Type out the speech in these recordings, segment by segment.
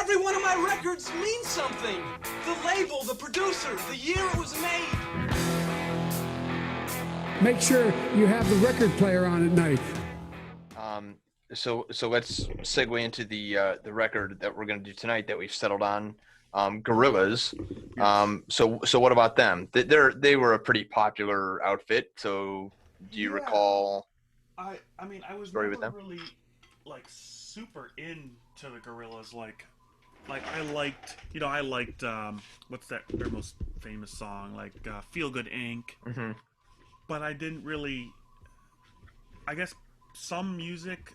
Every one of my records means something. The label, the producer, the year it was made. Make sure you have the record player on at night. So let's segue into the record that we're going to do tonight that we've settled on, Gorillaz. So what about them? They were a pretty popular outfit. So do you recall? I mean, I was never really like super into the Gorillaz. Like I liked what's their most famous song, like Feel Good Inc. Mm-hmm. But I didn't really. I guess some music.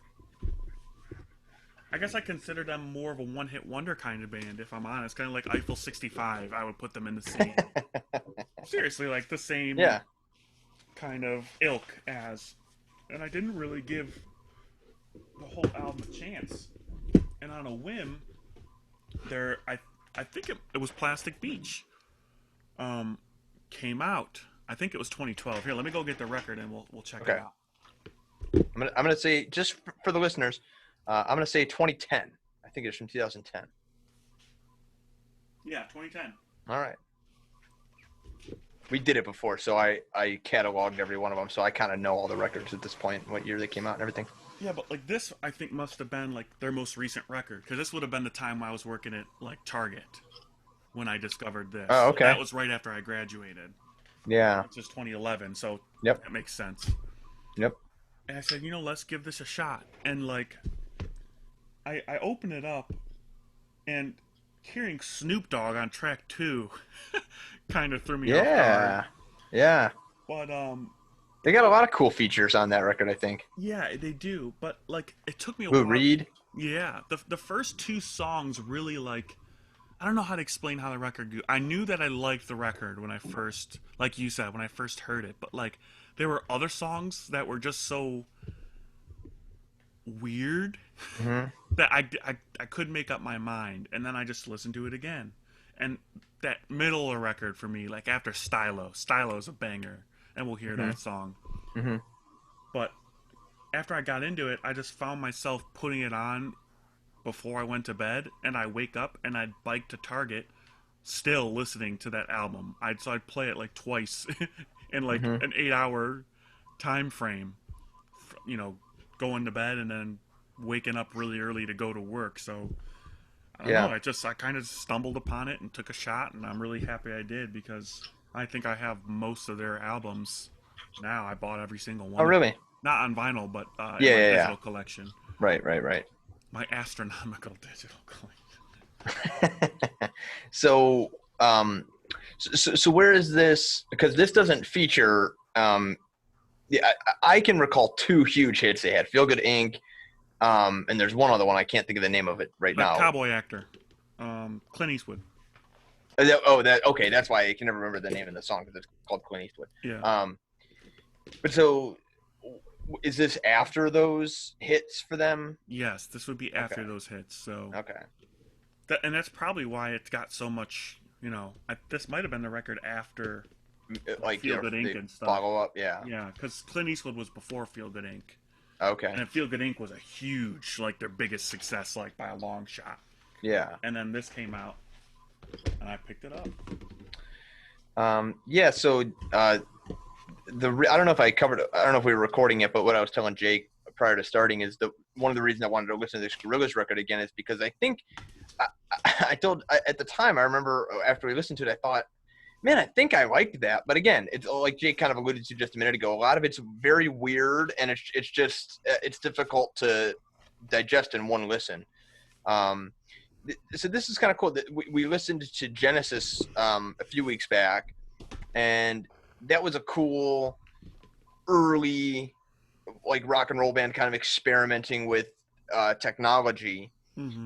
I guess I consider them more of a one-hit wonder kind of band, if I'm honest. Kind of like Eiffel 65. I would put them in the same. Seriously, like the same kind of ilk as. And I didn't really give the whole album a chance. And on a whim, I think it was Plastic Beach. Came out. I think it was 2012. Here, let me go get the record and we'll check it out. I'm gonna say, just for the listeners, I'm gonna say 2010. I think it's from 2010. Yeah, 2010. All right. We did it before, so I cataloged every one of them, so I kind of know all the records at this point, what year they came out and everything. Yeah, but like this, I think must have been like their most recent record, because this would have been the time I was working at like Target when I discovered this. Oh, okay. That was right after I graduated. Yeah. It's just 2011, so that makes sense. Yep. And I said, let's give this a shot. And like, I open it up, and hearing Snoop Dogg on track 2 kind of threw me off guard. Yeah. But they got a lot of cool features on that record, I think. Yeah, they do. But like, it took me a while. Reed? Yeah, the first 2 songs really like. I don't know how to explain how the record grew. I knew that I liked the record when I first, like you said, when I first heard it. But like, there were other songs that were just so weird that I couldn't make up my mind. And then I just listened to it again. And that middle of the record for me, like after Stylo's a banger, and we'll hear that song. Mm-hmm. But after I got into it, I just found myself putting it on before I went to bed, and I wake up and I'd bike to Target, still listening to that album. So I'd play it like twice in like an 8-hour time frame, going to bed and then waking up really early to go to work. So I don't know. I kind of stumbled upon it and took a shot, and I'm really happy I did, because I think I have most of their albums now. I bought every single one. Oh, really? Not on vinyl, but in my digital collection. Right. My astronomical digital collection. So where is this? Because this doesn't feature. I can recall 2 huge hits they had: "Feel Good Inc." And there's one other one I can't think of the name of it now. Cowboy actor, Clint Eastwood. Okay. That's why I can never remember the name of the song, because it's called Clint Eastwood. Yeah. But so. Is this after those hits for them? Yes, this would be after those hits. So and that's probably why it got so much. This might have been the record after like Feel Good Inc. and stuff. Follow up, yeah, because Clint Eastwood was before Feel Good Inc. Okay, and Feel Good Inc. was a huge, like their biggest success, like by a long shot. Yeah, and then this came out, and I picked it up. So. I don't know if I covered it. I don't know if we were recording it, but what I was telling Jake prior to starting is one of the reasons I wanted to listen to this Gorillaz record again is because I think at the time, I remember after we listened to it, I thought, man, I think I liked that. But again, it's like Jake kind of alluded to just a minute ago. A lot of it's very weird, and it's difficult to digest in one listen. So this is kind of cool. That we listened to Genesis a few weeks back, and that was a cool early like rock and roll band kind of experimenting with technology.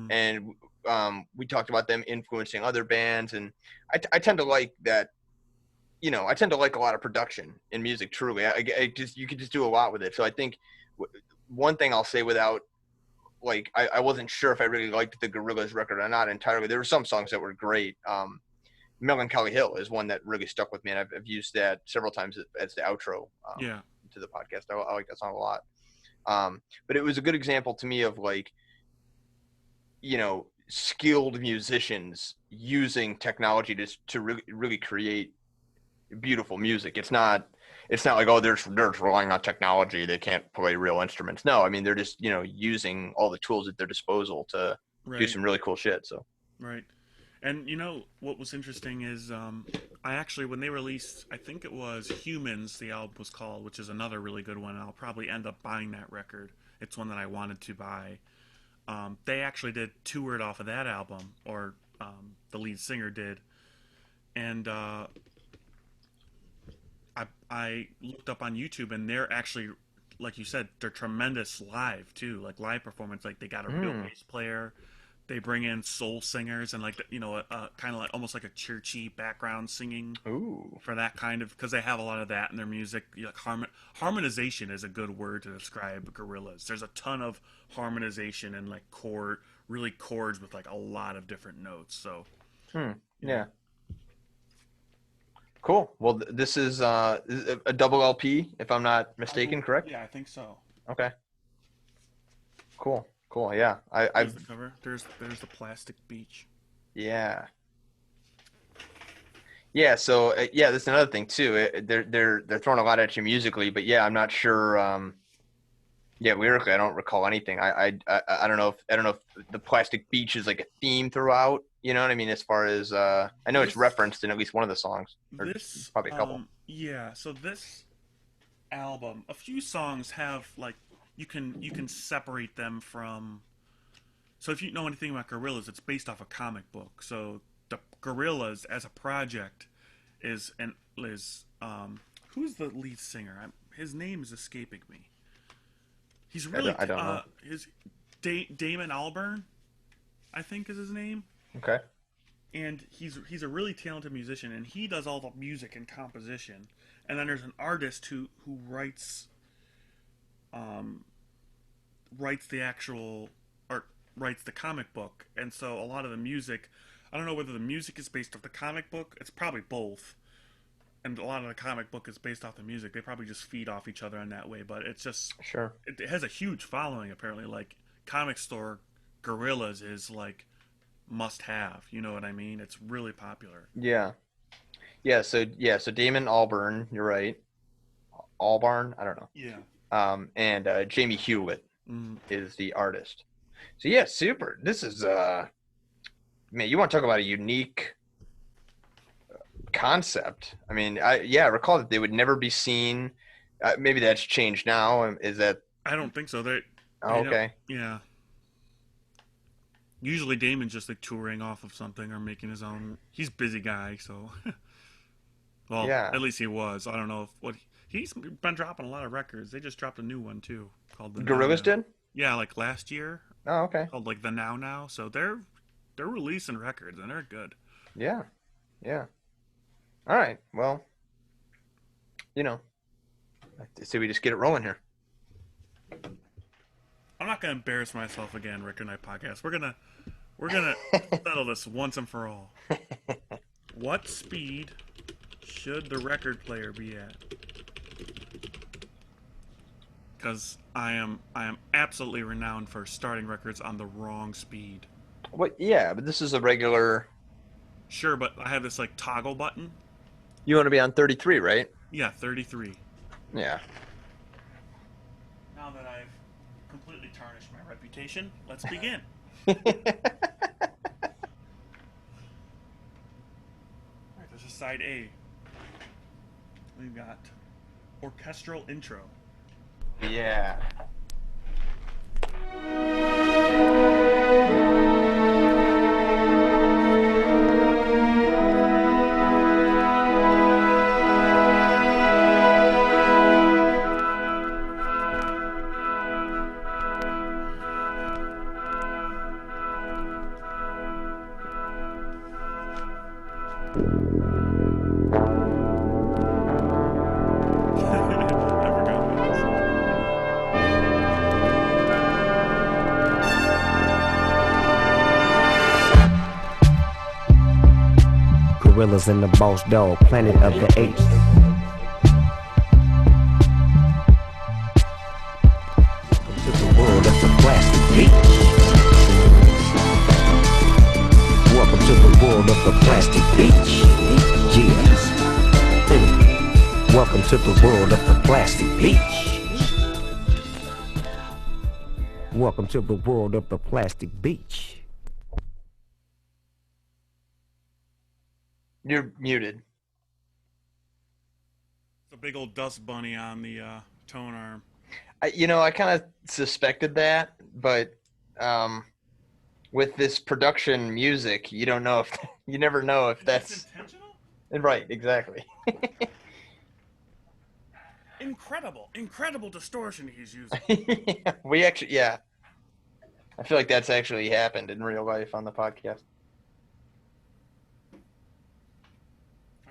And we talked about them influencing other bands, and I tend to like that. I tend to like a lot of production in music. Truly, you could just do a lot with it. So I think one thing I'll say without I wasn't sure if I really liked the Gorillaz record or not entirely. There were some songs that were great. Melancholy Hill is one that really stuck with me, and I've used that several times as the outro to the podcast. I like that song a lot. But it was a good example to me of skilled musicians using technology to really create beautiful music. It's not like, oh, they're relying on technology, they can't play real instruments. No, I mean, they're just, using all the tools at their disposal to do some really cool shit. So right. And what was interesting is I actually, when they released, I think it was Humans, the album was called, which is another really good one. I'll probably end up buying that record. It's one that I wanted to buy. They actually toured off of that album, or the lead singer did. And I looked up on YouTube, and they're actually, like you said, they're tremendous live too, like live performance. Like they got a real bass player. They bring in soul singers and kind of like almost like a churchy background singing. Ooh. For that kind of, because they have a lot of that in their music. Like harmonization is a good word to describe Gorillaz. There's a ton of harmonization and like chords with like a lot of different notes. So yeah. Cool. Well, this is a double LP, if I'm not mistaken, correct? Yeah, I think so. Okay. Cool. Yeah. There's the cover. There's the plastic beach. Yeah. Yeah. So that's another thing too. They're throwing a lot at you musically, but yeah, I'm not sure. Lyrically, I don't recall anything. I don't know if the plastic beach is like a theme throughout. You know what I mean? As far as I know, it's referenced in at least one of the songs. Or probably a couple. Yeah. So this album, a few songs have like you can separate them from. So if you know anything about Gorillaz, it's based off a comic book. So the Gorillaz as a project is who's the lead singer? His name is escaping me. He's really I don't know. Damon Albarn, I think is his name. Okay. And he's a really talented musician, and he does all the music and composition. And then there's an artist who writes the comic book. And so a lot of the music, I don't know whether the music is based off the comic book. It's probably both. And a lot of the comic book is based off the music. They probably just feed off each other in that way. But it's just sure. It has a huge following apparently. Like comic store Gorillaz is like must have. You know what I mean? It's really popular. Yeah. So Damon Albarn, you're right. Albarn, I don't know. Yeah. And Jamie Hewitt is the artist. So yeah, super. This is man, you want to talk about a unique concept. I mean, I recall that they would never be seen. Maybe that's changed now. Is that? I don't think so. Okay. Yeah. Usually Damon's just like touring off of something or making his own. He's a busy guy, so. Well, yeah. At least he was. I don't know he's been dropping a lot of records. They just dropped a new one too, called the Gorillaz did. Yeah, like last year. Oh, okay. Called like the Now. So they're releasing records and they're good. Yeah. All right. Well, so we just get it rolling here. I'm not gonna embarrass myself again, Record Night Podcast. We're gonna settle this once and for all. What speed should the record player be at? Because I am absolutely renowned for starting records on the wrong speed. What? Yeah, but this is a regular. Sure, but I have this like toggle button. You want to be on 33, right? Yeah, 33. Yeah. Now that I've completely tarnished my reputation, let's begin. Alright, this is side A. We've got orchestral intro. Yeah. Gorillas in the Boss Dog, planet of the apes. Welcome to the world of the plastic beach. of the plastic beach. Yes. Welcome to the world of the plastic beach. Welcome to the world of the plastic beach. You're muted. The big old dust bunny on the tone arm. I kind of suspected that, but with this production music, you don't know if you never know if that's intentional. Right. Exactly. Incredible distortion he's using. I feel like that's actually happened in real life on the podcast. All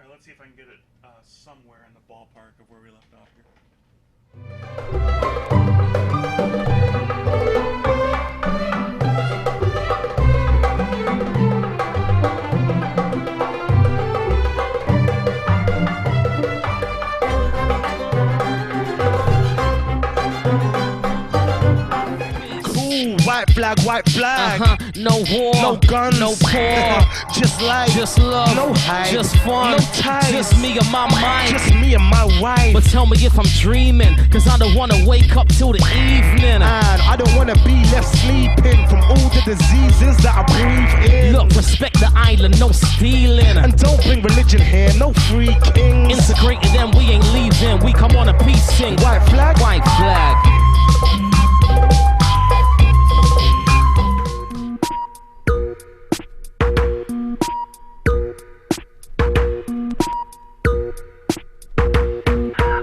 right, let's see if I can get it somewhere in the ballpark of where we left off here. White flag, no war, no guns, no poor, just life, just love, no hype, just fun, no ties, just me and my mind, just me and my wife. But tell me if I'm dreaming, cause I don't wanna wake up till the evening. And I don't wanna be left sleeping from all the diseases that I breathe in. Look, respect the island, no stealing. And don't bring religion here, no free kings. Integrating them, we ain't leaving, we come on a peace sing. White flag, white flag.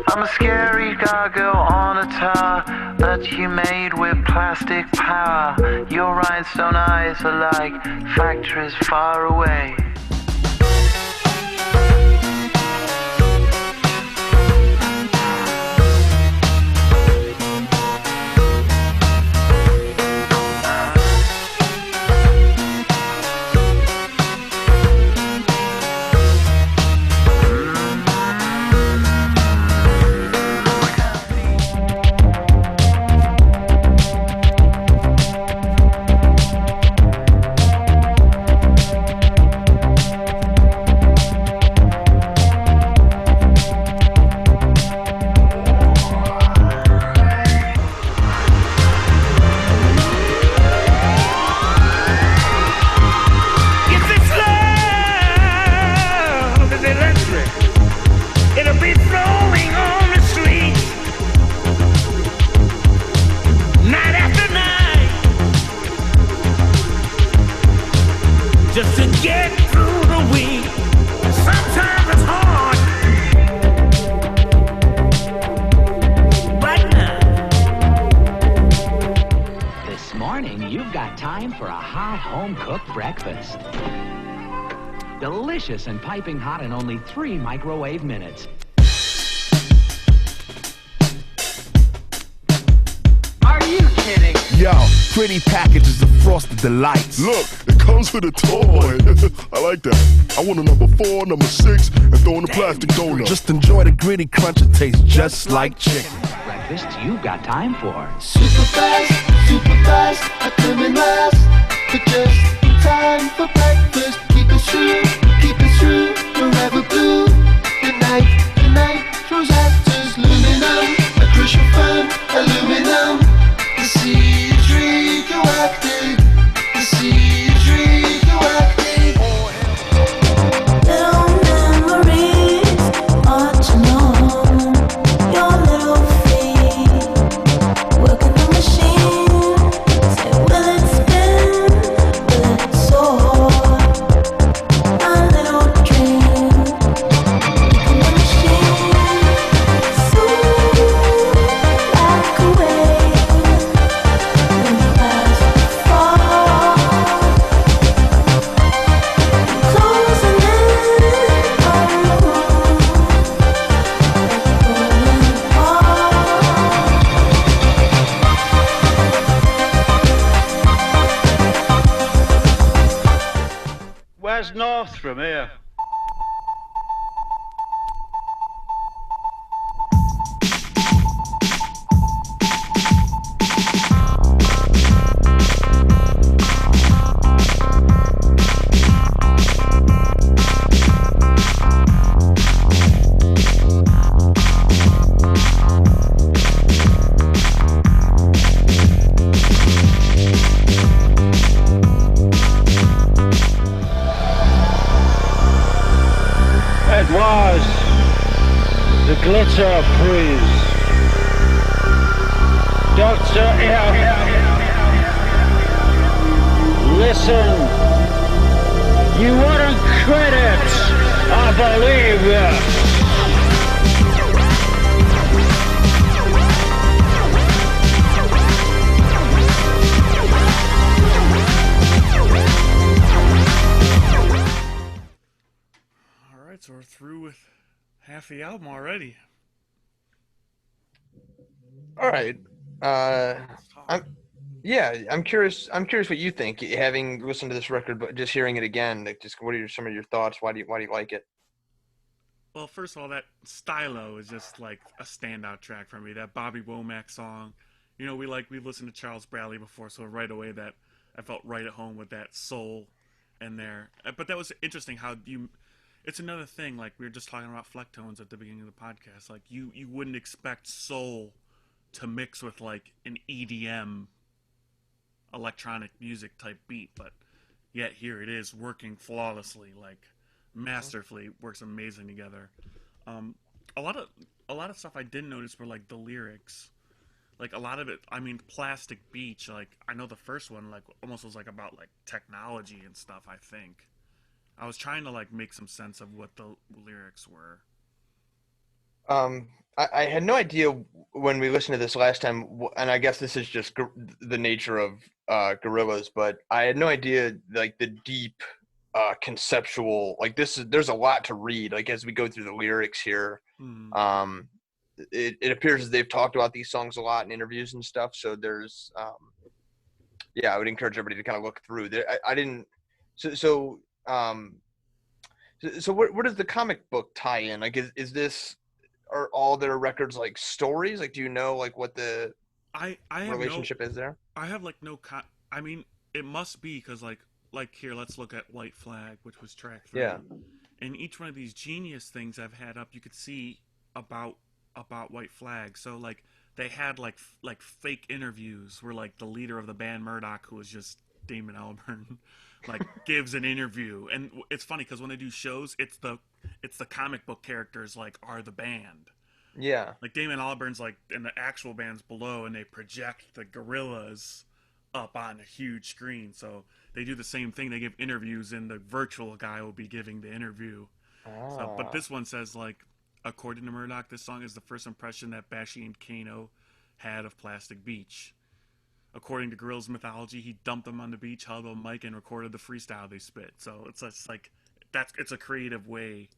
I'm a scary gargoyle on a tower that you made with plastic power. Your rhinestone eyes are like factories far away. Delicious and piping hot in only 3 microwave minutes. Are you kidding? Yo, pretty packages of frosted delights. Look, it comes with a toy. I like that. I want a number 4, number 6, and throw in a plastic donut. Just enjoy the gritty crunch, it tastes just like chicken. Breakfast you've got time for. Superfast, I come in last, but just in time for breakfast. Keep it true, forever blue. The night throws actors, aluminum, a crucial fun, aluminum. The sea is radioactive, the sea is radioactive. Little memories, watching home. Your little feet, working the machine. Say, will it spin? Will it soar? My little dream, working the machine. Soon, like a wave, when the clouds fall. Closing in on the moon, Where's north from here? Doctor, please. Doctor, listen. You want credit? I believe you. So we're through with half the album already. All right. I'm curious what you think, having listened to this record, but just hearing it again. Like, just what are some of your thoughts? Why do you like it? Well, first of all, that Stylo is just like a standout track for me. That Bobby Womack song. You know, we listened to Charles Bradley before, so right away that I felt right at home with that soul in there. But that was interesting how you. It's another thing, like we were just talking about Flecktones at the beginning of the podcast. Like you wouldn't expect soul to mix with like an EDM electronic music type beat, but yet here it is working flawlessly, like masterfully, works amazing together. A lot of stuff I didn't notice were like the lyrics. Like a lot of it, I mean, Plastic Beach, like I know the first one like almost was like about like technology and stuff, I think. I was trying to like make some sense of what the lyrics were. I had no idea when we listened to this last time, and I guess this is just the nature of Gorillaz, but I had no idea like the deep conceptual, like there's a lot to read, like as we go through the lyrics here. It appears as they've talked about these songs a lot in interviews and stuff, so there's I would encourage everybody to kind of look through there. I didn't so where does the comic book tie in? Like, is this, are all their records like stories? Like, do you know like what the relationship is there? I have like no I mean, it must be because like here, let's look at White Flag, which was track 3. Yeah. And each one of these Genius things I've had up, you could see about White Flag. So like they had like fake interviews where like the leader of the band, Murdoch, who was just Damon Albarn, like gives an interview. And it's funny because when they do shows, it's the comic book characters like are the band. Yeah. Like Damon Albarn's like in the actual band's below, and they project the Gorillaz up on a huge screen. So they do the same thing. They give interviews, and the virtual guy will be giving the interview. So, but this one says like, according to Murdoch, this song is the first impression that Bashy and Kano had of Plastic Beach. According to Gorillaz mythology, he dumped them on the beach, held a mic, and recorded the freestyle they spit. So it's just like it's a creative way.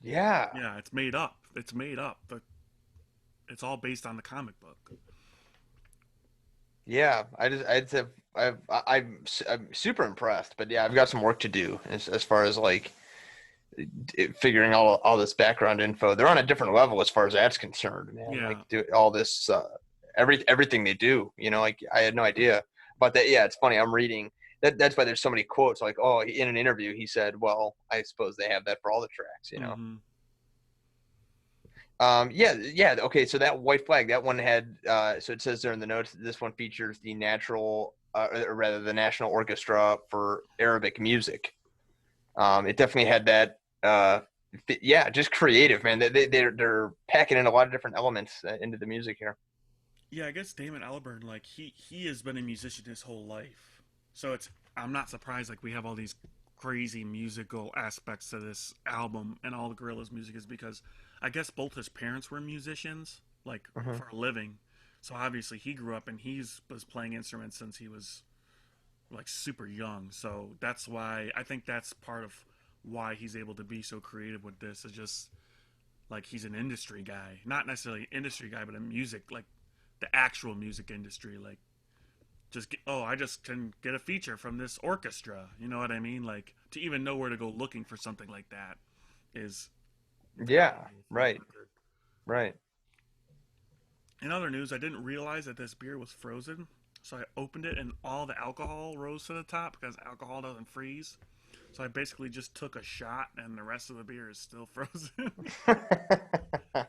Yeah. Yeah, it's made up. It's made up, but it's all based on the comic book. Yeah, I'm super impressed, but yeah, I've got some work to do as far as like figuring all this background info. They're on a different level as far as that's concerned, man. Yeah. Like do all this everything they do, you know, like I had no idea about that. Yeah, it's funny. I'm reading that's why there's so many quotes like, oh, in an interview he said, well, I suppose they have that for all the tracks, you know. Mm-hmm. Yeah. Okay, so that White Flag, that one had so it says there in the notes that this one features the National Orchestra for Arabic Music. It definitely had that just creative, man. They're packing in a lot of different elements into the music here. Yeah, I guess Damon Albarn, like he has been a musician his whole life. So I'm not surprised like we have all these crazy musical aspects to this album and all the Gorillaz music is because I guess both his parents were musicians, like for a living. So obviously he grew up and was playing instruments since he was like super young. So that's why I think that's part of why he's able to be so creative with this. Is just like he's an industry guy, not necessarily an industry guy, but a music, like the actual music industry. Like I just can get a feature from this orchestra. You know what I mean? Like to even know where to go looking for something like that is. Yeah, right. In other news, I didn't realize that this beer was frozen, so I opened it and all the alcohol rose to the top because alcohol doesn't freeze. So I basically just took a shot and the rest of the beer is still frozen.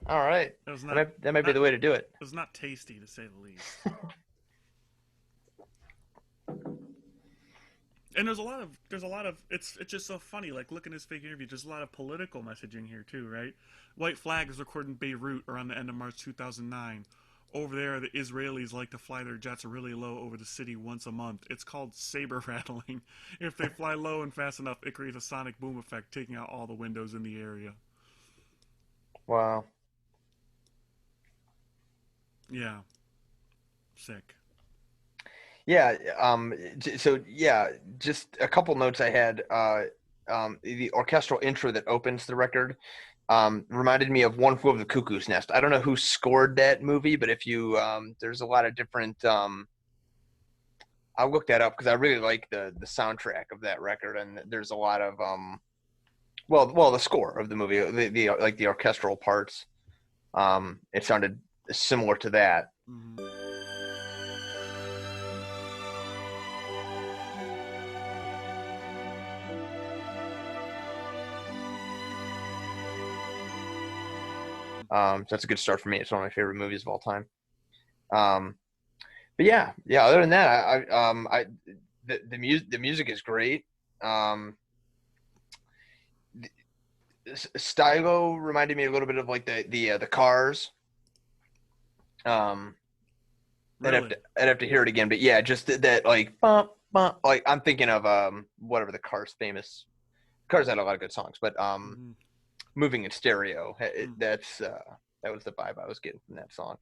All right. That might be the way to do it. It was not tasty, to say the least. And there's a lot of it's just so funny. Like, look at his fake interview. There's a lot of political messaging here too, right? White Flag is recorded in Beirut around the end of March 2009. Over there, the Israelis like to fly their jets really low over the city once a month. It's called saber rattling. If they fly low and fast enough, it creates a sonic boom effect, taking out all the windows in the area. Wow. Yeah. Sick. Yeah. So yeah, just a couple notes I had. The orchestral intro that opens the record reminded me of One Flew Over the Cuckoo's Nest. I don't know who scored that movie, but if you there's a lot of different. I'll look that up because I really like the soundtrack of that record, and there's a lot of the score of the movie, the like the orchestral parts. It sounded similar to that. Mm-hmm. So that's a good start for me. It's one of my favorite movies of all time. But yeah. Other than that, the music is great. Stylo reminded me a little bit of like the Cars. Really? I'd have to hear it again, but yeah, just that like bump, bump, like I'm thinking of whatever the Cars famous. Cars had a lot of good songs, but Moving in Stereo, that was the vibe I was getting from that song.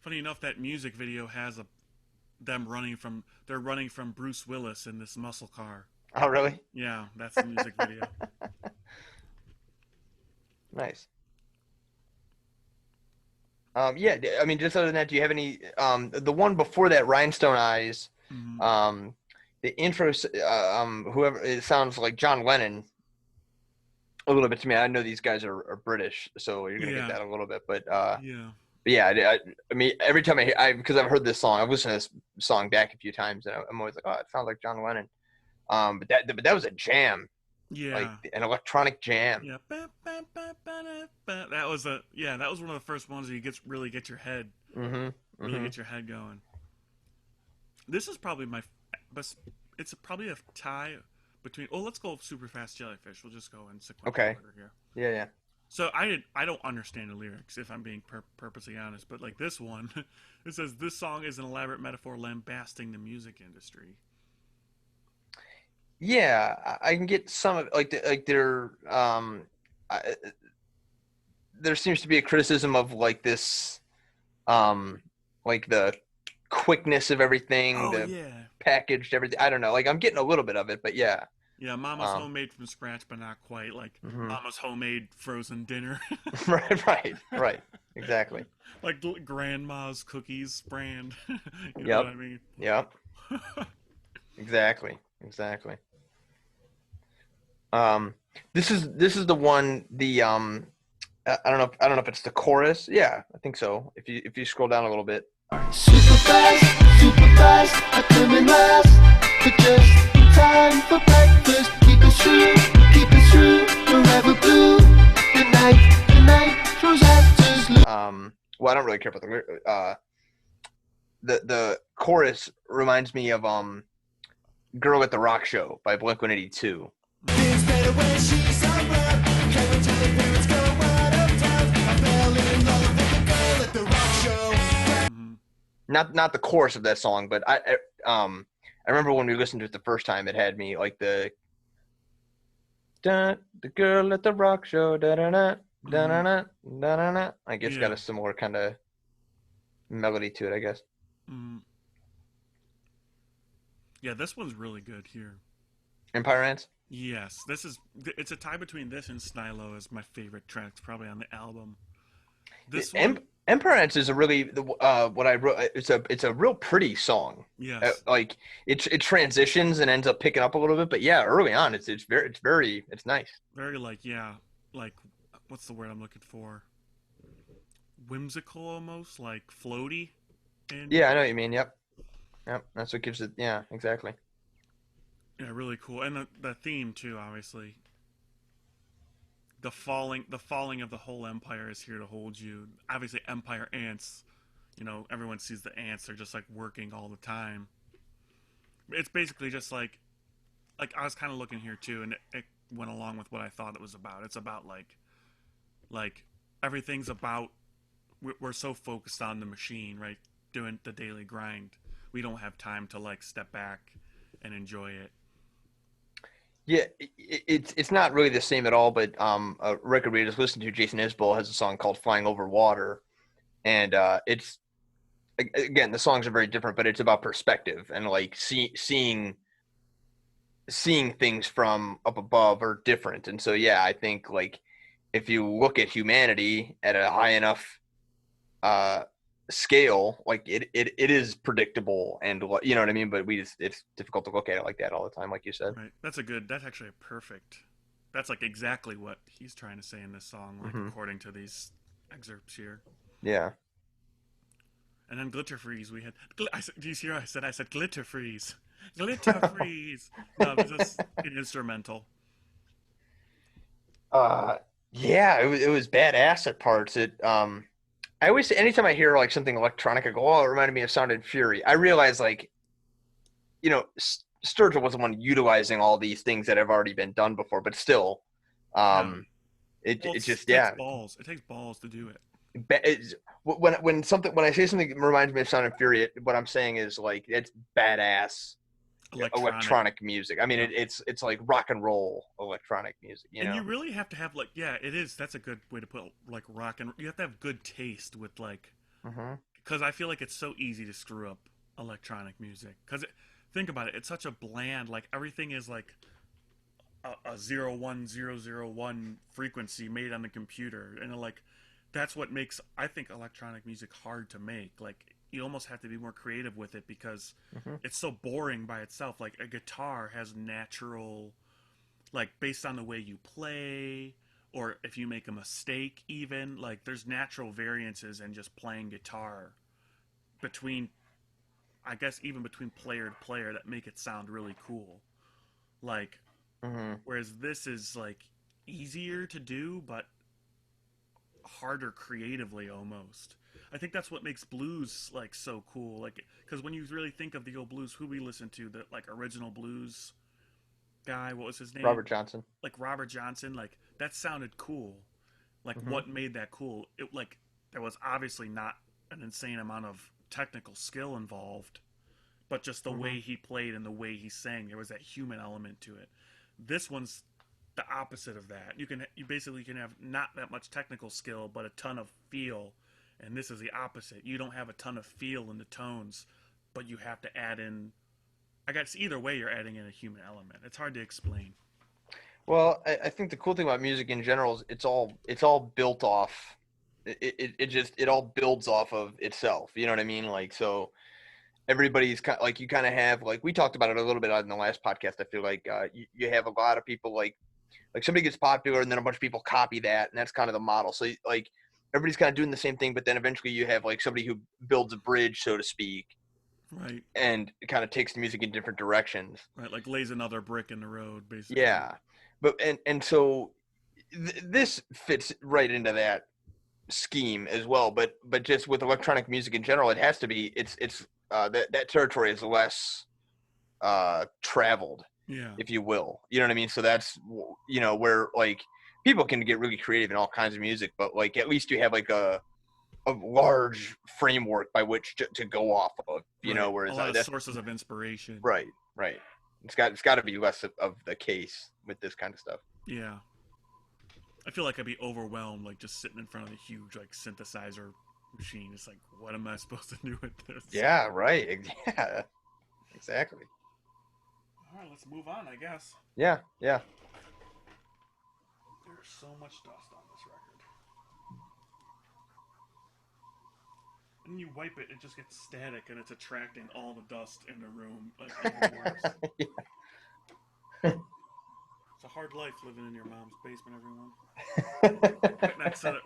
Funny enough, that music video has they're running from Bruce Willis in this muscle car. Oh, really? Yeah, that's the music video. Nice. Yeah, I mean, just other than that, do you have any? The one before that, Rhinestone Eyes. Mm-hmm. The intro, whoever it sounds like John Lennon. A little bit to me. I know these guys are British, so you're gonna get that a little bit, but yeah. But yeah, I mean, every time because I've heard this song, I've listened to this song back a few times, and I'm always like, oh, it sounds like John Lennon. But that was a jam. Yeah. Like an electronic jam. Yeah. That was one of the first ones that you really get your head. Mm-hmm. Really get your head going. This is probably it's probably a tie between. Oh, let's go Superfast Jellyfish. We'll just go in sequential order here. Yeah. So I don't understand the lyrics, if I'm being purposely honest, but like this one, it says this song is an elaborate metaphor lambasting the music industry. Yeah, I can get some of there seems to be a criticism of like this, like the quickness of everything, packaged everything. I don't know. Like I'm getting a little bit of it, but yeah. Yeah, Mama's homemade from scratch, but not quite. Like Mama's homemade frozen dinner. Right. Exactly. Like Grandma's cookies brand. You know what I mean? Yep. Exactly. This is the one. I don't know if it's the chorus. Yeah, I think so. If you scroll down a little bit. Superfast, I come in last, but just in time for breakfast. Keep it true, forever blue. The night throws actors. Well, I don't really care about the chorus reminds me of "Girl at the Rock Show" by Blink-182. Not the chorus of that song, but I remember when we listened to it the first time, it had me like the girl at the rock show, da-da-da, da-da-da, da-da-da. Like it's got a similar kind of melody to it, I guess. Yeah, this one's really good here. Empire Ants? Yes, it's a tie between this and Stylo as my favorite tracks, probably on the album. This Empire Ants is a really what I wrote. It's a real pretty song. Yes. Like it transitions and ends up picking up a little bit, but yeah, early on it's nice. Very like what's the word I'm looking for? Whimsical almost, like floaty. Yeah, I know what you mean. Yep, that's what gives it. Yeah, exactly. Yeah, really cool. And the theme too, obviously. The falling of the whole empire is here to hold you. Obviously, empire ants. You know, everyone sees the ants. They're just like working all the time. It's basically just like I was kind of looking here too, and it went along with what I thought it was about. It's about like everything's about. We're so focused on the machine, right? Doing the daily grind. We don't have time to like step back and enjoy it. Yeah, it's not really the same at all. But a record we just listened to, Jason Isbell, has a song called "Flying Over Water," and it's again, the songs are very different, but it's about perspective and like seeing things from up above are different. And so yeah, I think like if you look at humanity at a high enough scale, like it is predictable, and you know what I mean, but it's difficult to look at it like that all the time, like you said. Right. That's actually a perfect, that's like exactly what he's trying to say in this song, like according to these excerpts here. Yeah. And then Glitter Freeze, we had do you see what I said Glitter Freeze. Glitter Freeze. No, it was just an instrumental. Yeah, it was badass at parts. I always, anytime I hear like something electronic, I go, oh, it reminded me of Sound and Fury. I realize like, you know, Sturgill was the one utilizing all these things that have already been done before, but still, it just takes balls. It takes balls to do it. When I say something reminds me of Sound and Fury, what I'm saying is like it's badass electronic music. I mean, it's like rock and roll electronic music. You know? You really have to have like, yeah, it is. That's a good way to put it, like rock and. You have to have good taste with like, because I feel like it's so easy to screw up electronic music. Because think about it, it's such a bland. Like everything is like a 01001 frequency made on the computer, and like that's what makes I think electronic music hard to make. Like you almost have to be more creative with it because it's so boring by itself. Like a guitar has natural, like based on the way you play, or if you make a mistake, even like there's natural variances in just playing guitar between, I guess, even between player to player that make it sound really cool. Like, whereas this is like easier to do, but harder creatively almost. I think that's what makes blues like so cool. Like, because when you really think of the old blues, who we listened to, the like original blues guy, what was his name? Robert Johnson. Like Robert Johnson, like that sounded cool. Like what made that cool? It like there was obviously not an insane amount of technical skill involved, but just the way he played and the way he sang, there was that human element to it. This one's the opposite of that. You basically can have not that much technical skill, but a ton of feel. And this is the opposite. You don't have a ton of feel in the tones, but you have to add in. I guess either way, you're adding in a human element. It's hard to explain. Well, I think the cool thing about music in general is it's all built off. It all builds off of itself. You know what I mean? Like so, everybody's kind of, like you kind of have like we talked about it a little bit on the last podcast. I feel like you have a lot of people like somebody gets popular and then a bunch of people copy that, and that's kind of the model. So like. Everybody's kind of doing the same thing, but then eventually you have like somebody who builds a bridge, so to speak, right? And it kind of takes the music in different directions, right? Like lays another brick in the road, basically. Yeah, but and so this fits right into that scheme as well. But just with electronic music in general, it has to be that territory is less traveled, if you will. You know what I mean? So that's where like. People can get really creative in all kinds of music, but like at least you have like a large framework by which to go off of, you know. Whereas a lot of sources of inspiration. Right. It's got to be less of the case with this kind of stuff. Yeah, I feel like I'd be overwhelmed, like just sitting in front of a huge like synthesizer machine. It's like, what am I supposed to do with this? Yeah. Right. Yeah. Exactly. All right, let's move on, I guess. Yeah. There's so much dust on this record. And you wipe it, it just gets static, and it's attracting all the dust in the room. Like, even worse. It's a hard life living in your mom's basement, everyone.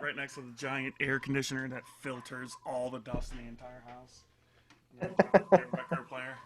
right next to the giant air conditioner that filters all the dust in the entire house. And then your record player.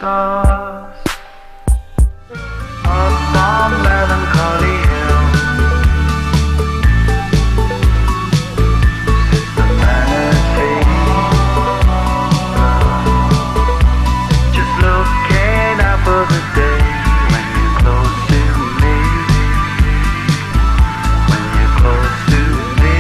stars up on Melancholy Hill. Humanity, just looking out for the day when you're close to me, when you're close to me.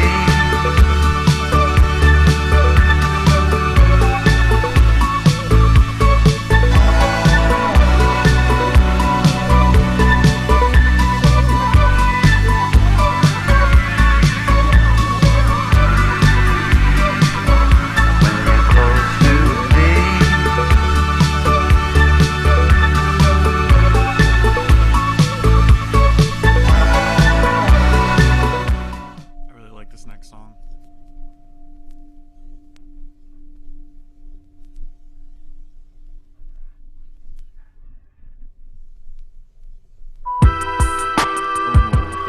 I really like this next song.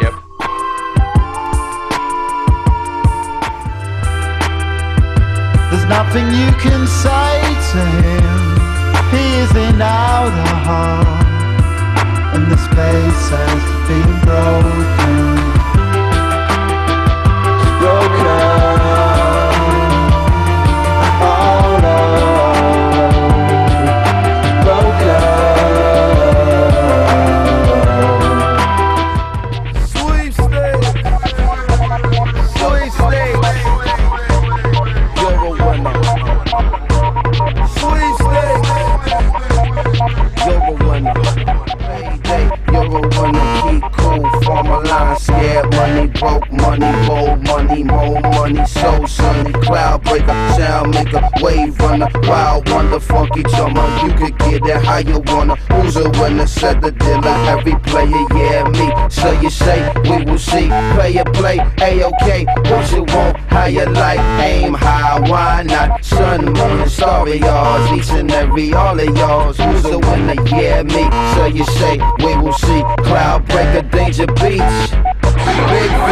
Yep. There's nothing you can say to him. He is in outer heart, and the space has been broken. Oh no, Sweepstakes. Sweepstakes. You're a winner. Sweepstakes. You're a winner. Payday. You're a winner. Keep cool. Form a line. Scared money. Broke money. Bold money. More money. So sunny. Cloud breaker. Sound maker. Wave runner. Wild wonder. Funky drummer. You could get it how you wanna. Who's a winner? Said the dealer. Every player, yeah, me. So you say, we will see. Player play, A-OK. What you want, how you like. Aim high, why not? Sun, moon, and starry yards. Each and every, all of y'all's. Who's a winner? Yeah, me. So you say, we will see. Cloud breaker, danger beach. Big V.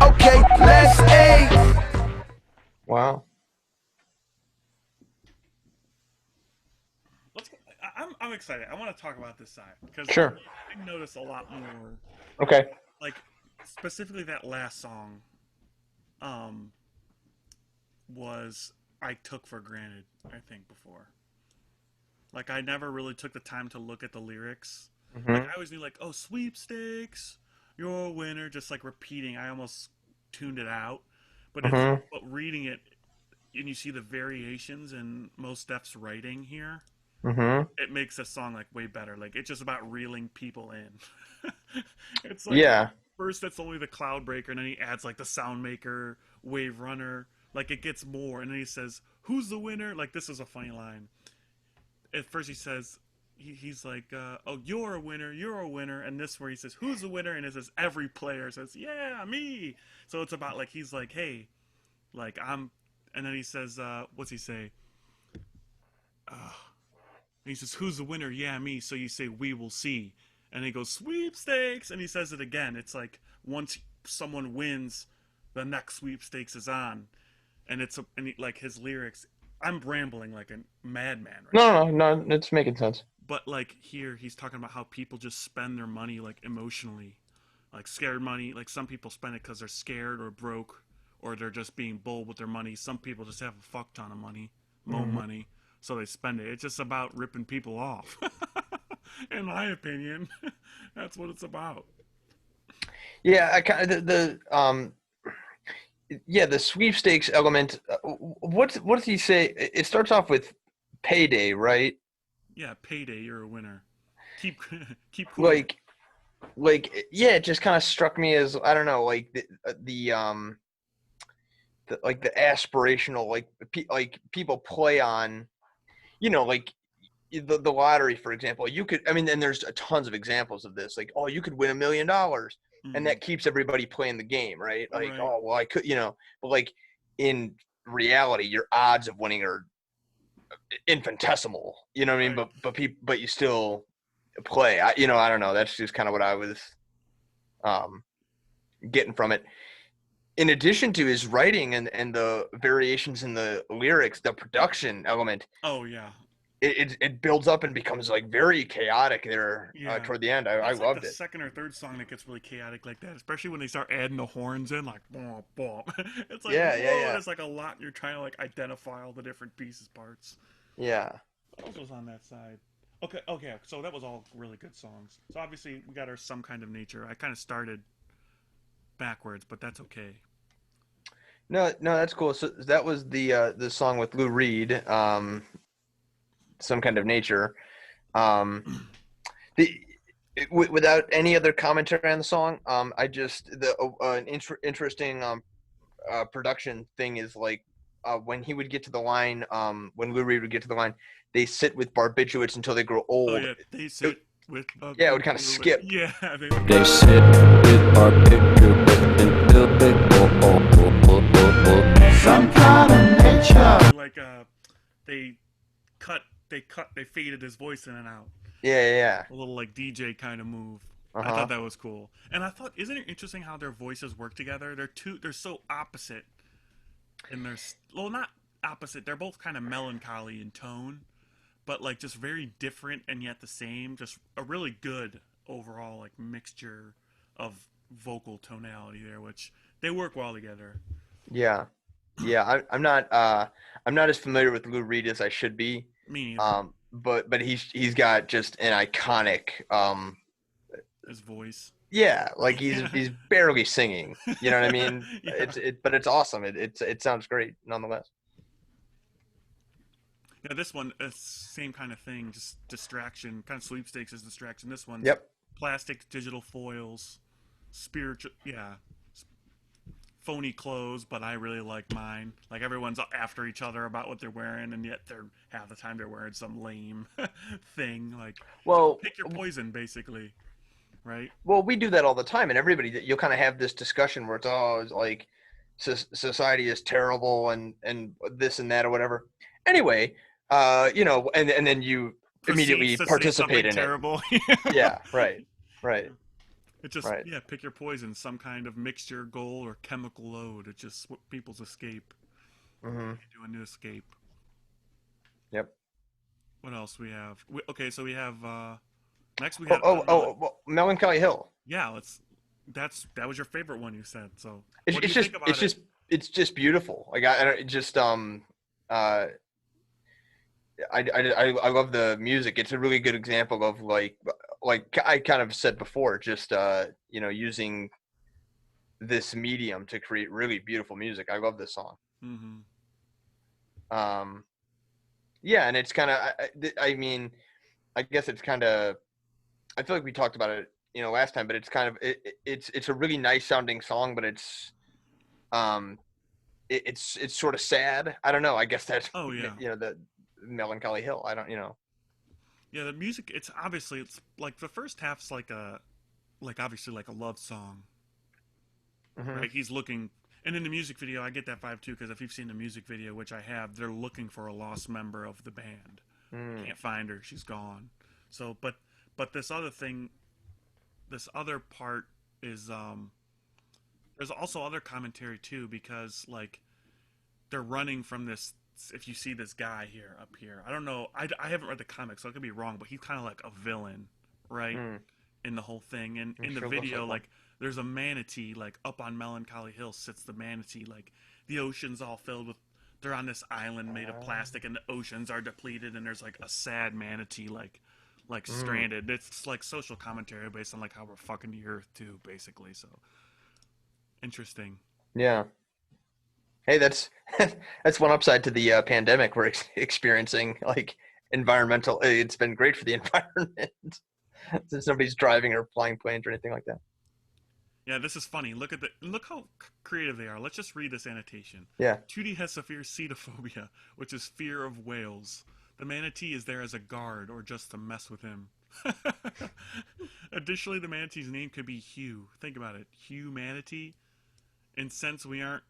Okay, let's aim. Wow. I'm excited. I want to talk about this side because Sure. I noticed a lot more. Okay. Like specifically that last song, was I took for granted. I think before, like I never really took the time to look at the lyrics. Mm-hmm. Like I always knew like, oh, sweepstakes, you're a winner, just like repeating. I almost tuned it out, but Mm-hmm. but reading it and you see the variations in Mos Def's writing here. Mm-hmm. It makes the song like way better. Like it's just about reeling people in. It's like Yeah. first that's only the cloud breaker, and then he adds like the sound maker, wave runner. Like it gets more, and then he says, "Who's the winner?" Like this is a funny line. At first he says, he's like, "Oh, you're a winner," and this where he says, "Who's the winner?" and it says every player says, "Yeah, me." So it's about like he's like, "Hey, like I'm," and then he says, "What's he say?" He says, "Who's the winner?" "Yeah, me." So you say, "We will see." And he goes, "Sweepstakes," and he says it again. It's like once someone wins, the next sweepstakes is on, and like his lyrics. I'm rambling like a madman right now. No, it's making sense. But like here, he's talking about how people just spend their money like emotionally, like scared money. Like some people spend it because they're scared or broke, or they're just being bold with their money. Some people just have a fuck ton of money, more money, so they spend it. It's just about ripping people off. In my opinion, that's what it's about. Yeah, I kind of the sweepstakes element. What does he say? It starts off with payday, right? Yeah, payday. You're a winner. Keep cool. Like yeah, it just kind of struck me as I don't know, like the aspirational, like people play on, like the lottery, for example. You could, I mean, and there's tons of examples of this. Like, oh, you could win $1 million, and that keeps everybody playing the game, right? Like, Right. oh, well, I could, but like in reality, your odds of winning are infinitesimal. You know what I mean? But you still play. I don't know. That's just kind of what I was getting from it. In addition to his writing and the variations in the lyrics, the production element. Oh yeah, it builds up and becomes like very chaotic there toward the end. I It's loved the it. second or third song that gets really chaotic like that, especially when they start adding the horns in, like boom, boom. It's like It's like a lot. You're trying to like identify all the different pieces, parts. Yeah. What else was on that side? Okay. So that was all really good songs. So obviously we got our Some Kind of Nature. I kind of started backwards, but that's okay. No, that's cool. So that was the song with Lou Reed, Some Kind of Nature. Without any other commentary on the song, I just an interesting production thing is like when he would get to the line, when Lou Reed would get to the line, they sit with barbiturates until they grow old. Oh yeah, they sit with. Yeah, it would kind of skip. Yeah, They sit with barbiturates until they grow old. Some kind of nature. Like they faded his voice in and out. Yeah. A little like DJ kind of move. Uh-huh. I thought that was cool. And I thought, isn't it interesting how their voices work together? They're so opposite. And not opposite. They're both kind of melancholy in tone, but like just very different and yet the same. Just a really good overall like mixture of vocal tonality there, which they work well together. Yeah. I'm not as familiar with Lou Reed as I should be. Me neither. But he's got just an iconic his voice. Yeah, like he's barely singing. You know what I mean? Yeah. But it's awesome. It sounds great nonetheless. Yeah, this one, same kind of thing, just distraction, kind of Sweepstakes is distraction. This one, plastic digital foils, spiritual, phony clothes, but I really like mine. Like everyone's after each other about what they're wearing, and yet half the time they're wearing some lame thing. Like, pick your poison, basically, right? Well, we do that all the time, and everybody, you'll kind of have this discussion where it's like society is terrible and this and that or whatever. Anyway, and then you immediately participate in terrible. it. Yeah, right. It just pick your poison, some kind of mixture, goal, or chemical load. It's just what people's escape. Mm-hmm. Doing to escape. Yep. What else we have? So we have next we have Melancholy Hill. Yeah, that was your favorite one you said. So it's just beautiful. Like I love the music. It's a really good example of like I kind of said before, just using this medium to create really beautiful music. I love this song. Mm-hmm. And it's kind of I guess it's kind of, I feel like we talked about it last time, but it's kind of it's a really nice sounding song, but it's sort of sad. I don't know. I guess that's the Melancholy Hill. I don't. Yeah, the music. It's like the first half's obviously like a love song. Mm-hmm. Right? He's looking, and in the music video, I get that vibe too, because if you've seen the music video, which I have, they're looking for a lost member of the band. Can't find her. She's gone. So, but this other thing, this other part is there's also other commentary too, because like they're running from this. If you see this guy up here, I don't know. I haven't read the comics, so I could be wrong, but he's kind of like a villain, right? In the whole thing. And in the video, like there's a manatee, like up on Melancholy Hill sits the manatee. Like the ocean's all filled with, they're on this island made of plastic, and the oceans are depleted, and there's like a sad manatee, like stranded. It's like social commentary based on like how we're fucking the earth too, basically. So interesting. Yeah. Hey, that's one upside to the pandemic we're experiencing. Like environmental, it's been great for the environment. Since nobody's driving or flying planes or anything like that. Yeah, this is funny. Look how creative they are. Let's just read this annotation. Yeah. Tootie has severe cetophobia, which is fear of whales. The manatee is there as a guard or just to mess with him. Additionally, the manatee's name could be Hugh. Think about it. Hugh Manatee. And since we aren't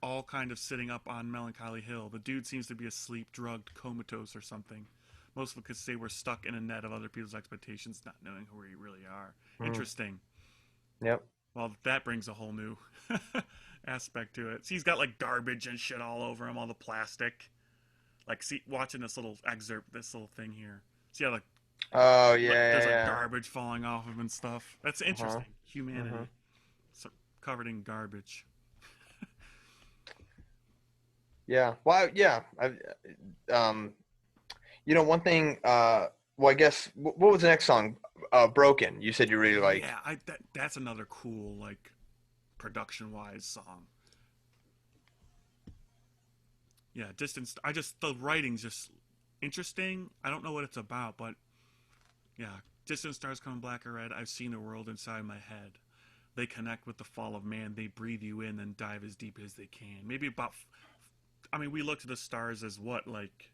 all kind of sitting up on Melancholy Hill, the dude seems to be asleep, drugged, comatose, or something. Most of us could say we're stuck in a net of other people's expectations, not knowing who we really are. Interesting. Yep. Well, that brings a whole new aspect to it. See, he's got like garbage and shit all over him, all the plastic. Like, see, watching this little excerpt, this little thing here. See how, like, Oh there's yeah. like garbage falling off of him and stuff. That's interesting. Humanity. So, covered in garbage. Yeah. Well, yeah. One thing. Well, I guess what was the next song? Broken. You said you really like. Yeah, that's another cool, like, production-wise song. Yeah, Distance. The writing's just interesting. I don't know what it's about, but yeah, distant stars come black or red. I've seen the world inside my head. They connect with the fall of man. They breathe you in and dive as deep as they can. Maybe about. I mean, we look to the stars as what, like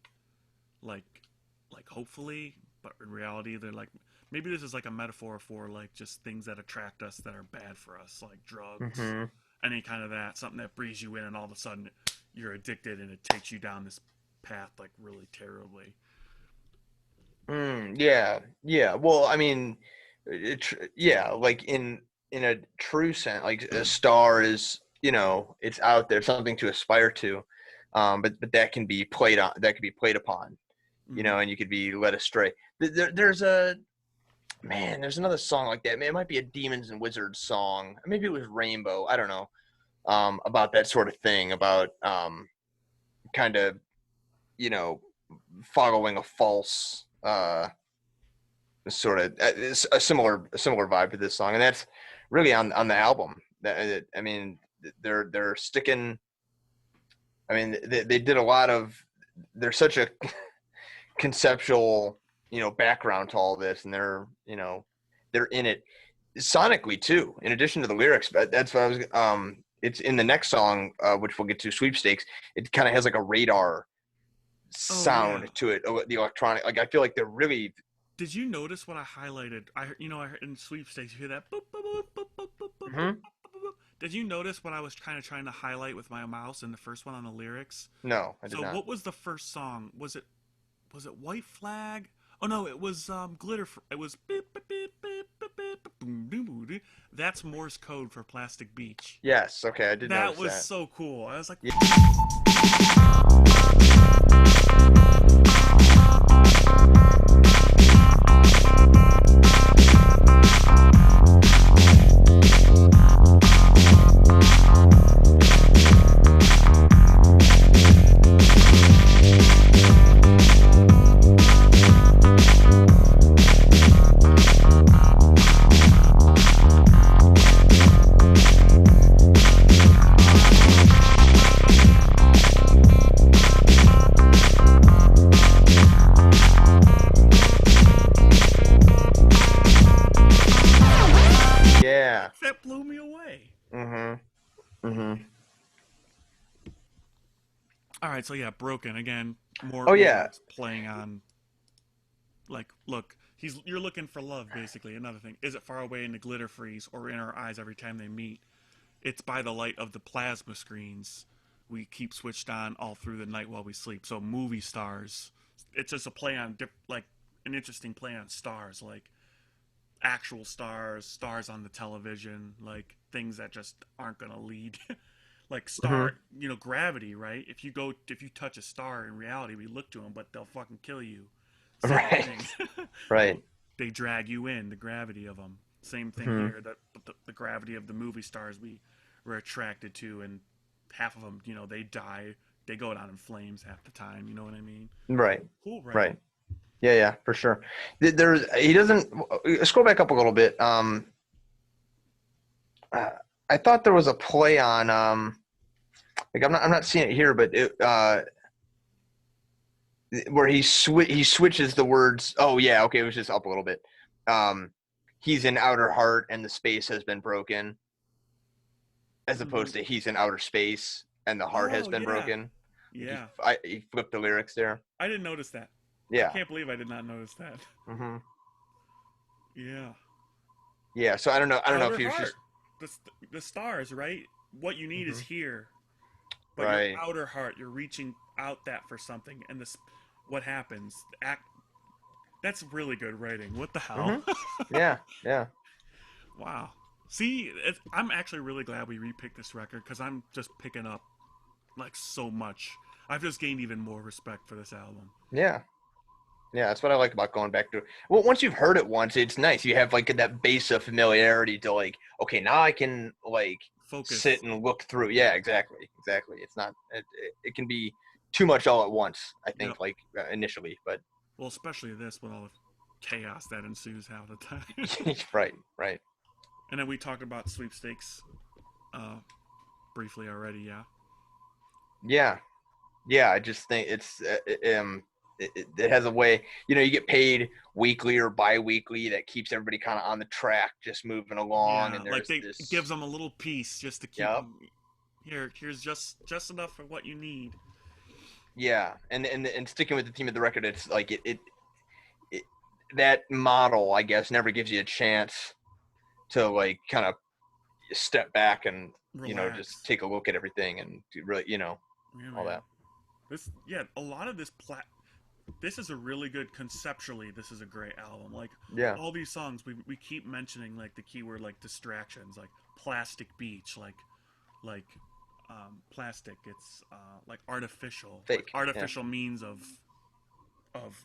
hopefully, but in reality, they're like. Maybe this is like a metaphor for like just things that attract us that are bad for us, like drugs, any kind of that, something that breathes you in, and all of a sudden you're addicted and it takes you down this path like really terribly. Yeah. Well, I mean, like in a true sense, like a star is, it's out there, something to aspire to, but that can be played on, that can be played upon, and you could be led astray. There's another song like that. Man, it might be a Demons and Wizards song. Maybe it was Rainbow. I don't know. About that sort of thing, about kind of, following a false sort of a similar vibe to this song, and that's really on the album. I mean, they're sticking. I mean, they did a lot of. There's such a conceptual, background to all this, and they're in it sonically too. In addition to the lyrics, but that's what I was. It's in the next song, which we'll get to, Sweepstakes. It kind of has like a radar sound to it, the electronic. Like, I feel like they're really. Did you notice what I highlighted? I heard in Sweepstakes, you hear that boop, boop, boop, boop, boop, boop, boop, boop, boop. Did you notice what I was kind of trying to highlight with my mouse in the first one on the lyrics? No, I did not. So what was the first song? Was it White Flag? Oh no, it was Glitter. It was beep, beep, beep, beep, beep, beep, boom, boom, boom, boom. That's Morse code for Plastic Beach. Yes, okay, I did notice that. That was so cool. I was like, that blew me away. All right, so yeah, Broken again. More. Playing on. Like, look, you're looking for love, basically. Another thing, is it far away in the glitter freeze or in our eyes every time they meet? It's by the light of the plasma screens we keep switched on all through the night while we sleep. So movie stars. It's just a play on like an interesting play on stars, like actual stars on the television, like things that just aren't gonna lead. Like gravity, right? If you touch a star in reality, we look to them, but they'll fucking kill you. Right. Right. They drag you in, the gravity of them. Same thing here. The gravity of the movie stars we were attracted to, and half of them, they die. They go down in flames half the time. You know what I mean? Right. Cool, right? Right. Yeah, for sure. He doesn't. Scroll back up a little bit. I thought there was a play on. Like, I'm not seeing it here, but where he switches the words. Oh yeah, okay, it was just up a little bit. He's in outer heart and the space has been broken, as opposed to he's in outer space and the heart has been broken. Yeah. He flipped the lyrics there. I didn't notice that. Yeah. I can't believe I did not notice that. Yeah. Yeah. So I don't know if he was just the stars, right? What you need is here. But right. Your outer heart, you're reaching out that for something, and what happens? That's really good writing. What the hell? Yeah. Wow. See, I'm actually really glad we repicked this record, because I'm just picking up like so much. I've just gained even more respect for this album. Yeah. Yeah, that's what I like about going back to it. Well, once you've heard it once, it's nice. You have like that base of familiarity to like, okay, now I can like Focus. sit and look through. Yeah, exactly. It's not. It can be too much all at once. I think initially, but well, especially this with all the chaos that ensues half the time. Right. And then we talked about Sweepstakes briefly already. Yeah. I just think it has a way, you get paid weekly or bi-weekly that keeps everybody kind of on the track, just moving along. Yeah, and there's it gives them a little piece just to keep them, here's just enough for what you need. Yeah, and sticking with the theme of the record, it's like it that model, I guess, never gives you a chance to like kind of step back and relax. Just take a look at everything and really all that. A lot of this is a really good conceptually. This is a great album. Like all these songs, we keep mentioning like the keyword like distractions, like plastic beach, like plastic. It's like artificial, fake, like artificial means of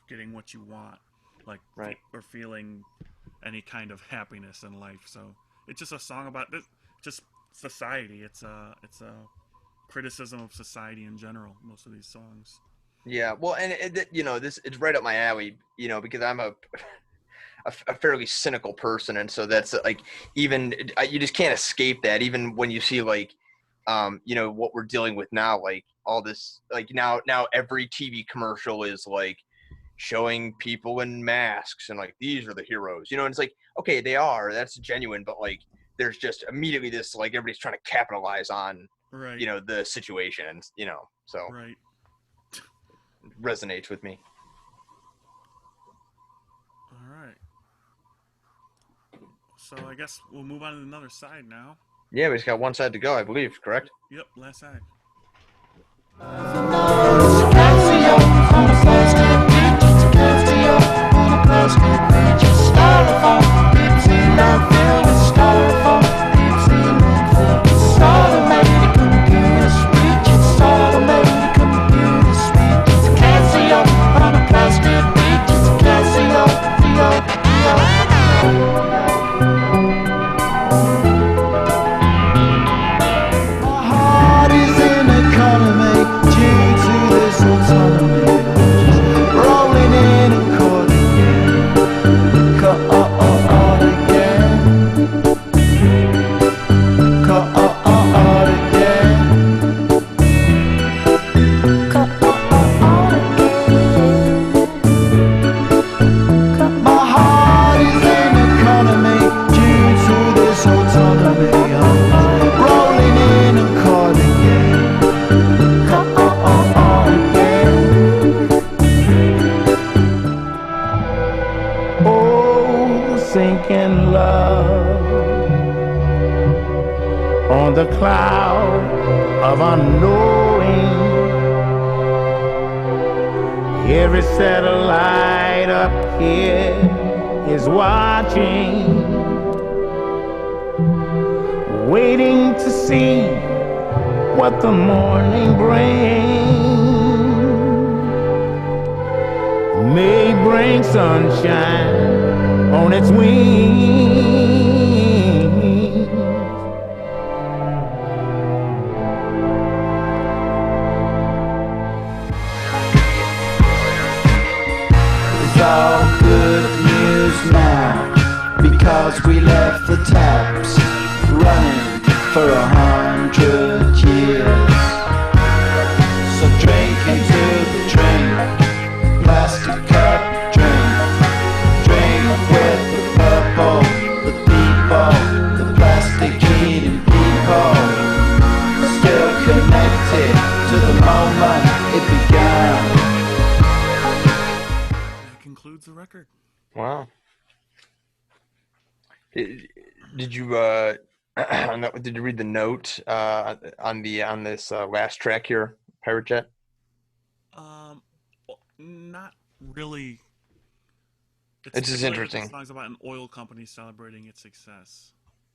getting what you want, like or feeling any kind of happiness in life. So it's just a song about this, just society. It's a criticism of society in general. Most of these songs. Yeah, well, and this it's right up my alley, because I'm a fairly cynical person, and so that's like even you just can't escape that. Even when you see like, what we're dealing with now, like all this, like now every TV commercial is like showing people in masks and like these are the heroes, and it's like okay, they are, that's genuine, but like there's just immediately this like everybody's trying to capitalize on the situation, and so right. Resonates with me. All right. So I guess we'll move on to another side now. Yeah, we just got one side to go, I believe, correct? Yep, last side. The cloud of unknowing, every satellite up here is watching, waiting to see what the morning brings. May bring sunshine on its wings. All good news now, because we left the taps running for 100 years. So drink into the drink, plastic cup drink with the purple, the people, the plastic eating people, still connected to the moment it began. Concludes the record. Wow. Did you did you read the note on this last track here, Pirate Jet? Not really. It's just interesting. The song's about an oil company celebrating its success.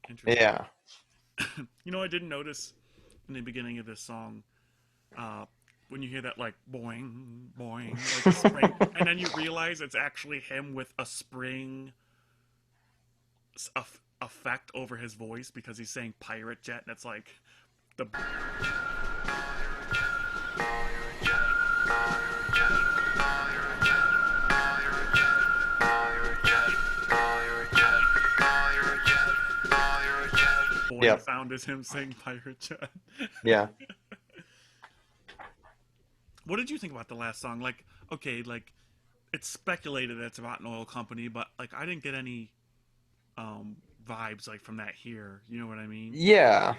Interesting. Yeah. I didn't notice in the beginning of this song, when you hear that like boing boing like a spring, and then you realize it's actually him with a spring effect over his voice because he's saying pirate jet, and it's like the boing sound is him saying pirate jet. Yeah. What did you think about the last song? Like, okay, like it's speculated that it's about an oil company, but like I didn't get any vibes like from that here. You know what I mean? Yeah.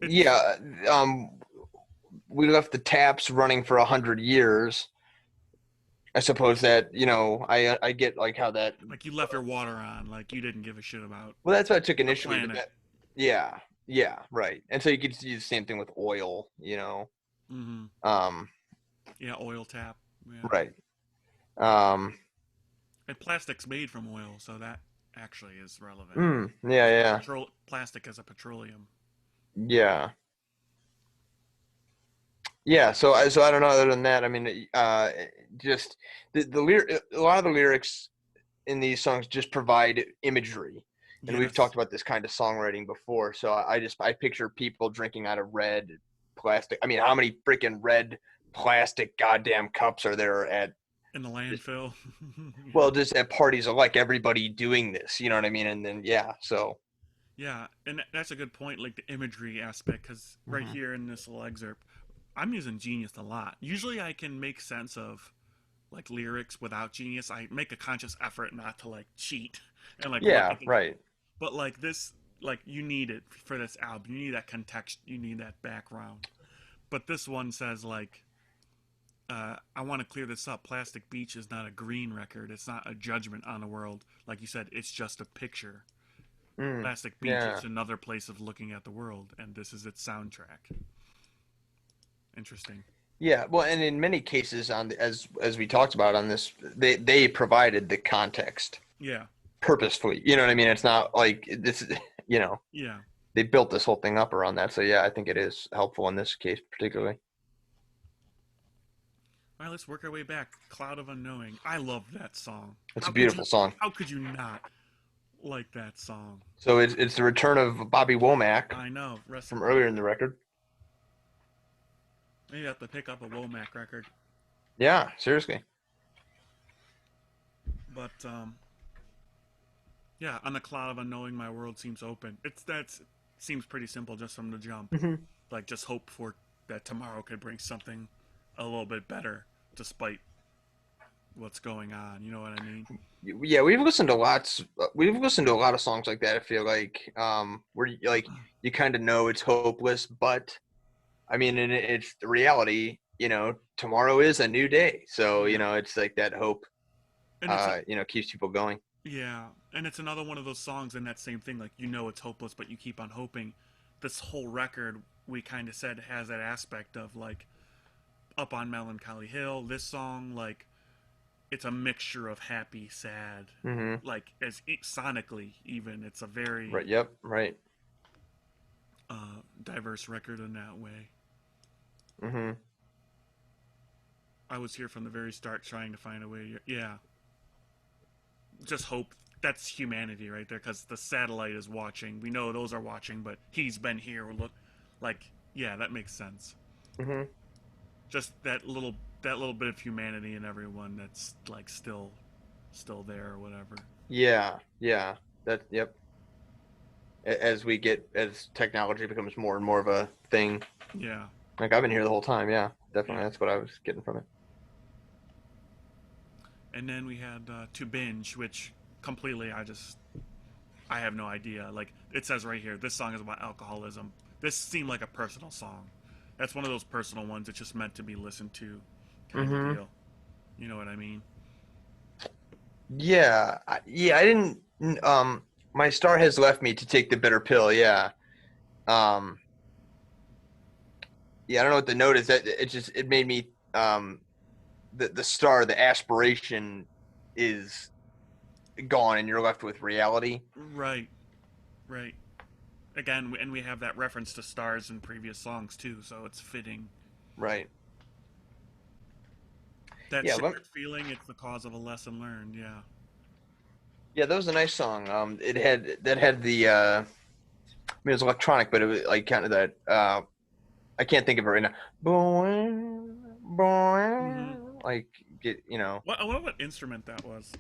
Yeah. We left the taps running for 100 years. I suppose that, you know, I get like how that, like you left your water on, like you didn't give a shit about. Well, that's what I took initially. Planet. Yeah. Yeah. Right. And so you could do the same thing with oil, you know? Mm-hmm. Yeah. Oil tap. Yeah. Right. And plastic's made from oil, so that actually is relevant. Yeah. Plastic as a petroleum. Yeah. Yeah, so I don't know. Other than that, I mean, just the a lot of the lyrics in these songs just provide imagery, and we've talked about this kind of songwriting before. So I picture people drinking out of red plastic. I mean, how many freaking red plastic goddamn cups are there in the landfill? Well, just at parties of like everybody doing this, you know what I mean? And then so. Yeah, and that's a good point, like the imagery aspect, because right here in this little excerpt, I'm using Genius a lot. Usually I can make sense of like lyrics without Genius. I make a conscious effort not to like cheat and like right. But like this, like you need it for this album. You need that context. You need that background. But this one says like, I want to clear this up. Plastic Beach is not a green record. It's not a judgment on the world. Like you said, it's just a picture. Plastic Beach is another place of looking at the world, and this is its soundtrack. Interesting. Yeah, well, and in many cases, as we talked about on this, they provided the context. Yeah. Purposefully, you know what I mean? It's not like this, you know. Yeah. They built this whole thing up around that, so yeah, I think it is helpful in this case particularly. All right, let's work our way back. Cloud of Unknowing. I love that song. It's a beautiful song. How could you not like that song? So it's the return of Bobby Womack. I know. From earlier in the record. Maybe have to pick up a Womack record. Yeah, seriously. But yeah, on the Cloud of Unknowing, my world seems open. Seems pretty simple just from the jump. Like just hope for that tomorrow could bring something a little bit better, despite what's going on. You know what I mean? Yeah, we've listened to lots. We've listened to a lot of songs like that. I feel like where you kind of know it's hopeless, but I mean, and it's the reality. You know, tomorrow is a new day, so you know it's like that hope. You know, keeps people going. Yeah, and it's another one of those songs in that same thing. Like you know it's hopeless, but you keep on hoping. This whole record, we kind of said, has that aspect of like up on Melancholy Hill. This song, like, it's a mixture of happy, sad, like as sonically even. It's a very diverse record in that way. I was here from the very start trying to find a way. Yeah. Just hope. That's humanity right there, because the satellite is watching. We know those are watching, but he's been here. Look, like, yeah, that makes sense. Just that little bit of humanity in everyone that's like still there or whatever. Yeah. Yep. As technology becomes more and more of a thing. Yeah. Like I've been here the whole time. Yeah, definitely. That's what I was getting from it. And then we had To Binge, which completely I have no idea. Like it says right here, this song is about alcoholism. This seemed like a personal song. That's one of those personal ones that's just meant to be listened to kind of deal. You know what I mean? Yeah. I didn't my star has left me to take the bitter pill. Yeah. I don't know what the note is. That it made me the star, the aspiration is gone and you're left with reality. Right. Again, and we have that reference to stars in previous songs too, so it's fitting. Right. That Yeah, shared feeling, it's the cause of a lesson learned, yeah. Yeah, that was a nice song. It had the I mean, it was electronic, but it was like kind of that I can't think of it right now. Boing, boing, like get, you know. I wonder what instrument that was.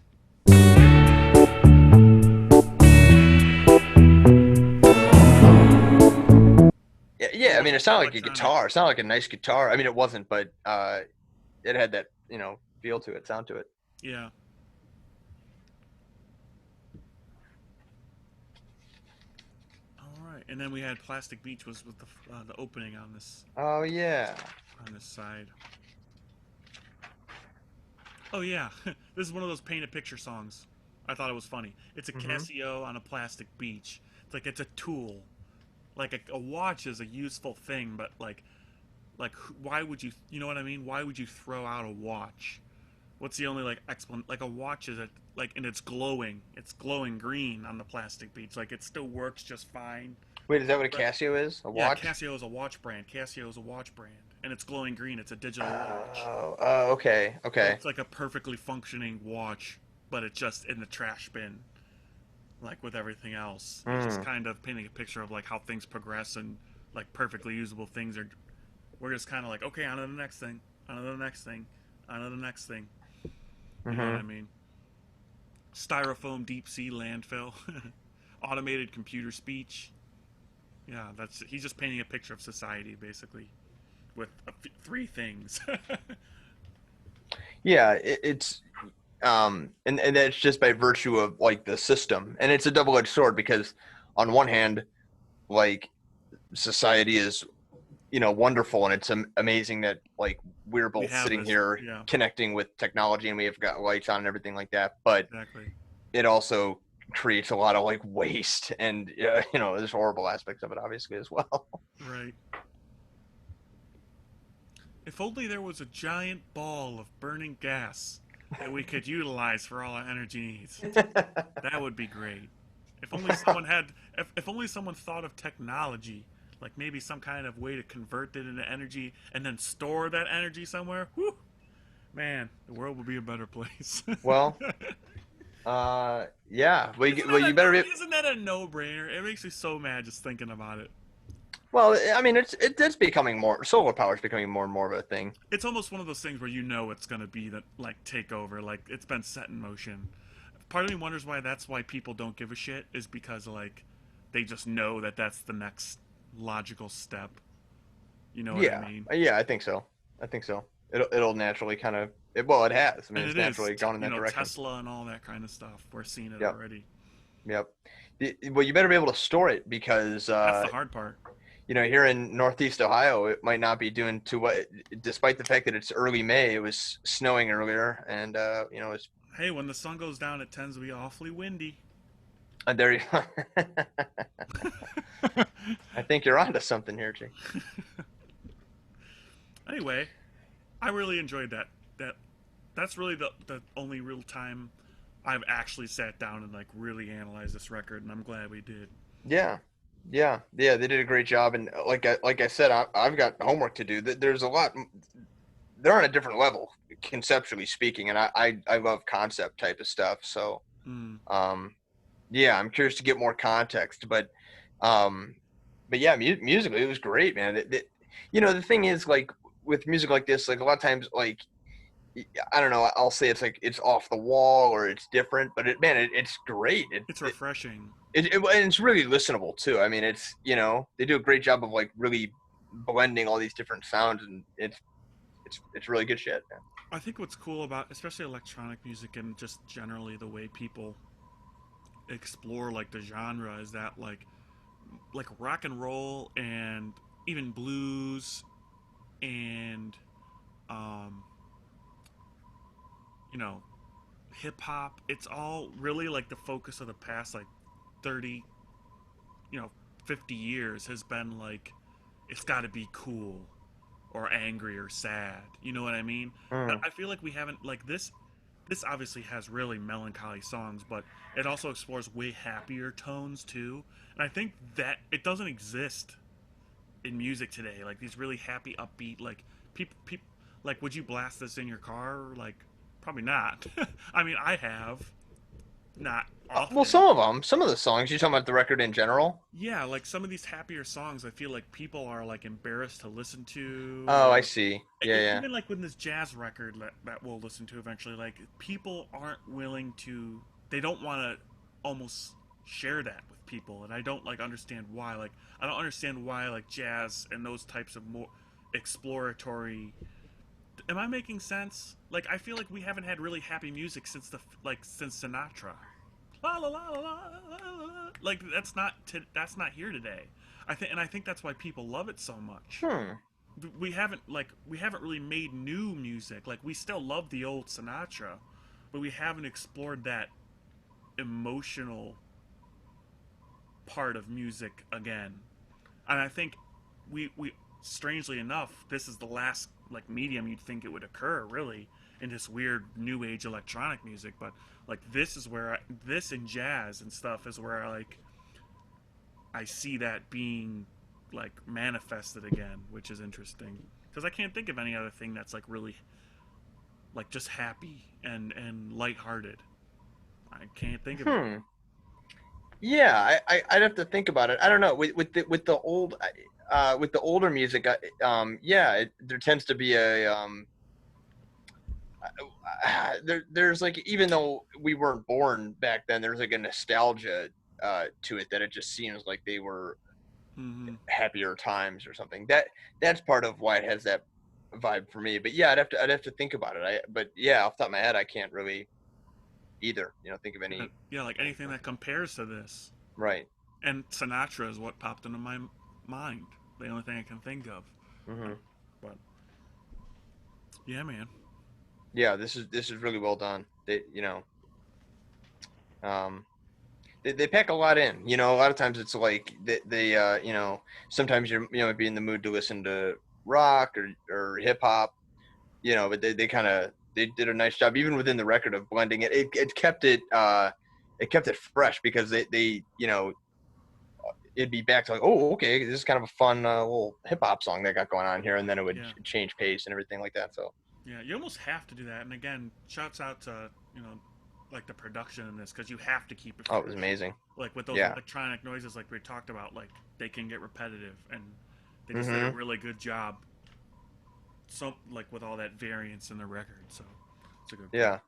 Yeah, I mean, it sounded like a guitar. It sounded like a nice guitar. I mean, it wasn't, but it had that, you know, feel to it, sound to it. Yeah. All right, and then we had Plastic Beach was with the opening on this. Oh yeah. On this side. Oh yeah, this is one of those paint a picture songs. I thought it was funny. It's a Casio on a plastic beach. It's like it's a tool. Like a watch is a useful thing, but like why would you? You know what I mean? Why would you throw out a watch? What's the only like like a watch is and it's glowing. It's glowing green on the plastic beach. Like it still works just fine. Wait, is that what a Casio is? A watch? Yeah, Casio is a watch brand. Casio is a watch brand, and it's glowing green. It's a digital watch. Oh, okay. So it's like a perfectly functioning watch, but it's just in the trash bin, like with everything else. It's just kind of painting a picture of like how things progress and like perfectly usable things are. We're just kind of like, okay, on to the next thing, on to the next thing, on to the next thing. You know what I mean? Styrofoam deep sea landfill, automated computer speech. Yeah, he's just painting a picture of society basically, with three things. Yeah, it's and that's just by virtue of like the system, and it's a double-edged sword because on one hand, like society is, you know, wonderful, and it's amazing that like we're both sitting here connecting with technology, and we have got lights on and everything like that. But it also creates a lot of like waste, and you know, there's horrible aspects of it obviously as well. Right. If only there was a giant ball of burning gas that we could utilize for all our energy needs. That would be great. If only someone if only someone thought of technology, like maybe some kind of way to convert it into energy and then store that energy somewhere. Whew, man, the world would be a better place. Well, yeah. Well, you better. Isn't that a no-brainer? It makes me so mad just thinking about it. Well, I mean, it's becoming more. Solar power is becoming more and more of a thing. It's almost one of those things where you know it's going to be that like take over. Like it's been set in motion. Part of me wonders that's why people don't give a shit, is because like they just know that that's the next logical step. You know what I mean? Yeah, I think so. It'll naturally kind of. Well, it has. I mean, it's naturally gone in that direction. Tesla and all that kind of stuff. We're seeing it already. Yep. Well, you better be able to store it because that's the hard part. You know, here in Northeast Ohio, it might not be doing too well. Despite the fact that it's early May, it was snowing earlier, and you know, it's. Hey, when the sun goes down, it tends to be awfully windy. There you go. I think you're onto something here, Jake. Anyway, I really enjoyed that. That's really the only real time I've actually sat down and like really analyzed this record, and I'm glad we did. Yeah. They did a great job, and like I said, I've got homework to do. There's a lot. They're on a different level, conceptually speaking, and I love concept type of stuff. So, yeah, I'm curious to get more context, but yeah, musically it was great, man. You know, the thing is, like with music like this, like a lot of times, like I don't know, I'll say it's like it's off the wall or it's different, but it's great. It's refreshing. And it's really listenable too. I mean, it's, you know, they do a great job of like really blending all these different sounds, and it's really good shit, man. I think what's cool about especially electronic music and just generally the way people explore like the genre is that like rock and roll and even blues and you know, hip hop, it's all really like the focus of the past like 30, 50 years has been like it's got to be cool or angry or sad, you know what I mean? But I feel like we haven't, like this obviously has really melancholy songs, but it also explores way happier tones too, and I think that it doesn't exist in music today, like these really happy upbeat, like people, like, would you blast this in your car? Like, probably not. I mean, I have. Not often. Well, some of the songs. You're talking about the record in general? Yeah, like some of these happier songs, I feel like people are like embarrassed to listen to. Oh, I see. Yeah. Even like with this jazz record that we'll listen to eventually, like people aren't willing to. They don't want to almost share that with people, and I don't like understand why. Like I don't understand why like jazz and those types of more exploratory. Am I making sense? Like I feel like we haven't had really happy music since since Sinatra. La la la la la la. Like that's not here today. I think that's why people love it so much. We haven't really made new music. Like we still love the old Sinatra, but we haven't explored that emotional part of music again. And I think we strangely enough, this is the last like medium you'd think it would occur really in this weird new age electronic music, but like this is where this and jazz and stuff is where I see that being like manifested again, which is interesting because I can't think of any other thing that's like really like just happy and lighthearted. I can't think of it. Yeah, I'd have to think about it. I don't know with the older music. There tends to be a there's like, even though we weren't born back then, there's like a nostalgia to it that it just seems like they were happier times or something. That's part of why it has that vibe for me. But yeah, I'd have to think about it. But yeah, off the top of my head, I can't really either. Think of any. Yeah, like anything that compares to this. Right. And Sinatra is what popped into my mind. The only thing I can think of. But yeah, man. Yeah, this is really well done. They they pack a lot in. A lot of times it's like they sometimes you might be in the mood to listen to rock or hip hop, but they did a nice job even within the record of blending it. It kept it fresh because they it'd be back to like, oh, okay, this is kind of a fun little hip hop song they got going on here, and then it would change pace and everything like that. So yeah, you almost have to do that. And again, shouts out to like the production in this, because you have to keep it fresh. Oh, it was amazing. Like with those electronic noises, like we talked about, like they can get repetitive, and they just did a really good job. So like with all that variance in the record, so it's a good. Yeah,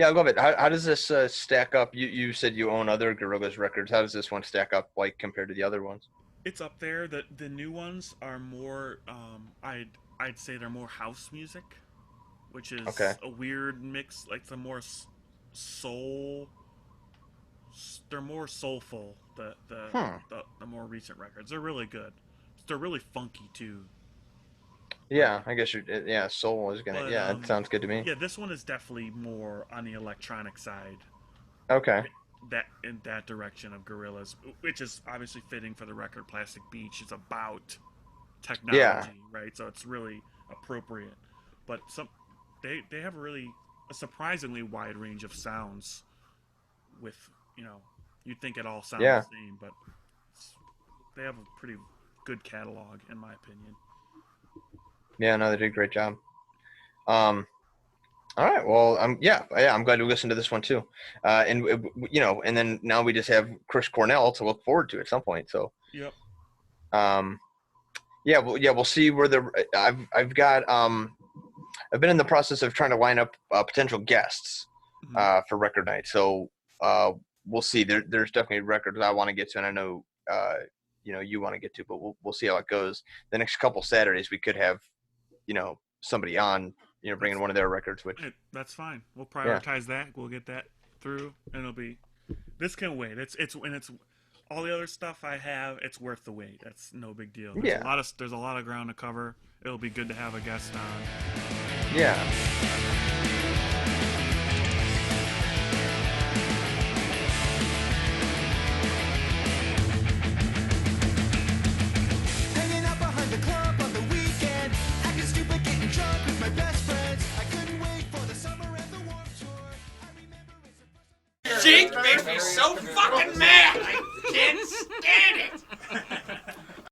I love it. How does this stack up? You said you own other Gorillaz records. How does this one stack up like compared to the other ones? It's up there. The new ones are more. I'd say they're more house music, which is a weird mix. Like the more soul. They're more soulful. The more recent records. They're really good. They're really funky too. Yeah, I guess soul is gonna. It sounds good to me. Yeah, this one is definitely more on the electronic side. Okay. In that direction of Gorillaz, which is obviously fitting for the record. Plastic Beach is about technology, right? So it's really appropriate. But they have a surprisingly wide range of sounds. With you'd think it all sounds the same, but they have a pretty good catalog, in my opinion. Yeah, no, they did a great job. All right, well, I'm glad to listen to this one too, and then now we just have Chris Cornell to look forward to at some point. So, yep. We'll see where I've been in the process of trying to line up potential guests for record night. So we'll see. There's definitely records I want to get to, and I know you want to get to, but we'll see how it goes. The next couple Saturdays we could have somebody on, bringing one of their records, which that's fine. We'll prioritize that. We'll get that through, and this can wait. It's all the other stuff I have. It's worth the wait. That's no big deal. There's a lot of ground to cover. It'll be good to have a guest on. Yeah. Jake makes me so fucking mad. I can't stand it.